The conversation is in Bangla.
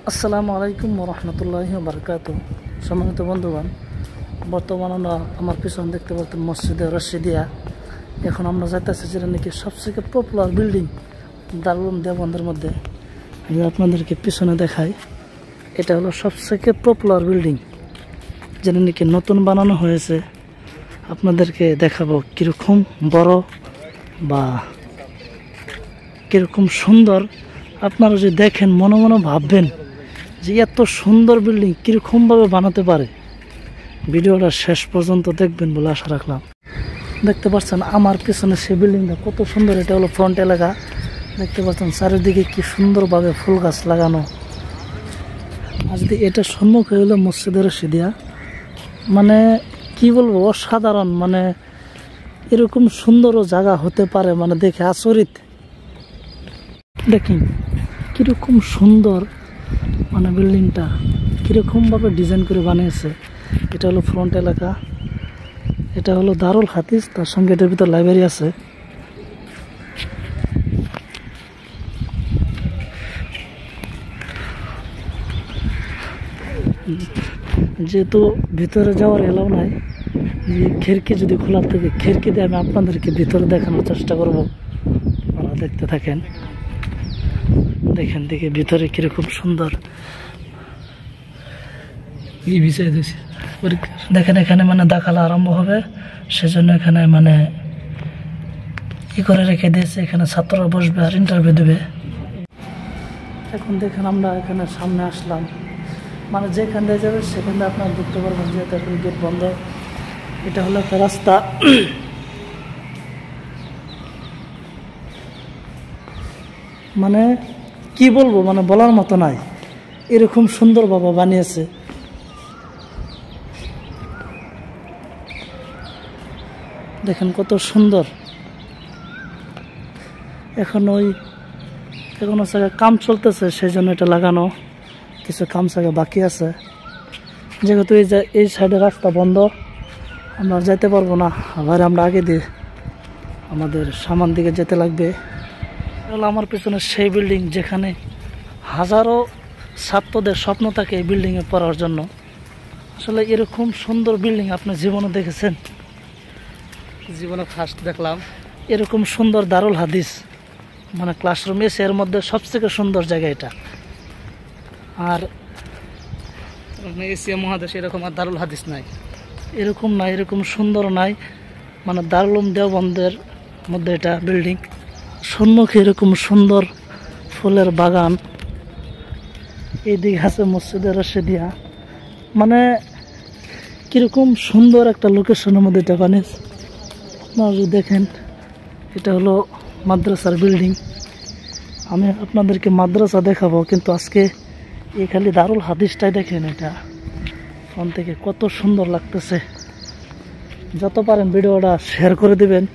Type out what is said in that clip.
আসসালামু আলাইকুম রহমতুল্লাহি বারকাত। সম্মানিত বন্ধুগণ, বর্তমান আমরা আমার পিছনে দেখতে পাচ্ছেন মসজিদে রশিদিয়া। এখন আমরা যাইতেছি যেটা নাকি সবথেকে পপুলার বিল্ডিং দারুল উলুম দেওবন্দের মধ্যে। আমি আপনাদেরকে পিছনে দেখাই, এটা হলো সবথেকে পপুলার বিল্ডিং যেটা নাকি নতুন বানানো হয়েছে। আপনাদেরকে দেখাবো কীরকম বড় বা কীরকম সুন্দর। আপনারা যদি দেখেন মনে মনে ভাববেন যে এত সুন্দর বিল্ডিং কীরকমভাবে বানাতে পারে। ভিডিওটা শেষ পর্যন্ত দেখবেন বলে আশা রাখলাম। দেখতে পাচ্ছেন আমার পিছনে সেই বিল্ডিংটা কত সুন্দর। এটা হলো ফ্রন্ট এলাকা। দেখতে পাচ্ছেন চারিদিকে কি সুন্দরভাবে ফুল গাছ লাগানো। আর যদি এটা সম্মুখে হলো মসজিদের রশিদিয়া, মানে কি বলবো, অসাধারণ। মানে এরকম সুন্দরও জায়গা হতে পারে, মানে দেখে আচরিত। দেখেন কীরকম সুন্দর, মানে বিল্ডিংটা কীরকমভাবে ডিজাইন করে বানিয়েছে। এটা হলো ফ্রন্ট এলাকা, এটা হলো দারুল হাদিস, তার সঙ্গে এটার ভিতর লাইব্রেরি আছে। যেহেতু ভিতরে যাওয়ার এলাও নাই, যে খিড়কি যদি খোলা থাকে, খিড়কি দিয়ে আমি আপনাদেরকে ভিতরে দেখানোর চেষ্টা করব। আপনারা দেখতে থাকেন। দেখেন দেখে ভিতরে কিরকম সুন্দর। দেখেন এখানে মানে দাখালা আরম্ভ হবে, সেজন্য এখানে মানে ই করে রেখে দিয়েছে। এখানে ছাত্ররা বসবে আর ইন্টারভিউ দেবে। এখন দেখেন আমরা এখানে সামনে আসলাম, মানে যেখান দিয়ে যাবে সেখান দিয়ে আপনারা ঢুকতে পারবেন, যেহেতু এখন গেট বন্ধ। এটা হলো একটা রাস্তা। মানে কি বলবো, মানে বলার মতো নাই, এরকম সুন্দরভাবে বানিয়েছে। দেখেন কত সুন্দর। এখন কাম চলতেছে, সেই জন্য এটা লাগানো। কিছু কাম বাকি আছে। যেহেতু এই সাইডে রাস্তা বন্ধ, আমরা যেতে পারবো না। আবার আমরা আগে দিয়ে আমাদের সামান দিকে যেতে লাগবে। আমার পিছনে সেই বিল্ডিং যেখানে হাজারো ছাত্রদের স্বপ্ন থাকে এই বিল্ডিংয়ে পড়ার জন্য। আসলে এরকম সুন্দর বিল্ডিং আপনি জীবনে দেখেছেন? জীবনে ফার্স্ট দেখলাম এরকম সুন্দর দারুল হাদিস, মানে ক্লাসরুম এসে এর মধ্যে সবথেকে সুন্দর জায়গা এটা। আর এশিয়া মহাদেশে এরকম আর দারুল হাদিস নাই, এরকম নাই, এরকম সুন্দর নাই। মানে দারুল উলুম দেওবন্দের মধ্যে এটা বিল্ডিং। সম্মুখে এরকম সুন্দর ফুলের বাগান। এইদিকে আছে মসজিদে রশিদিয়া। মানে কিরকম সুন্দর একটা লোকেশনের মধ্যে এটা বানিয়েছে। আপনারা যদি দেখেন, এটা হলো মাদ্রাসার বিল্ডিং। আমি আপনাদেরকে মাদ্রাসা দেখাবো, কিন্তু আজকে এই খালি দারুল হাদিসটাই দেখেন। এটা ফোন থেকে কত সুন্দর লাগতেছে। যত পারেন ভিডিওটা শেয়ার করে দিবেন।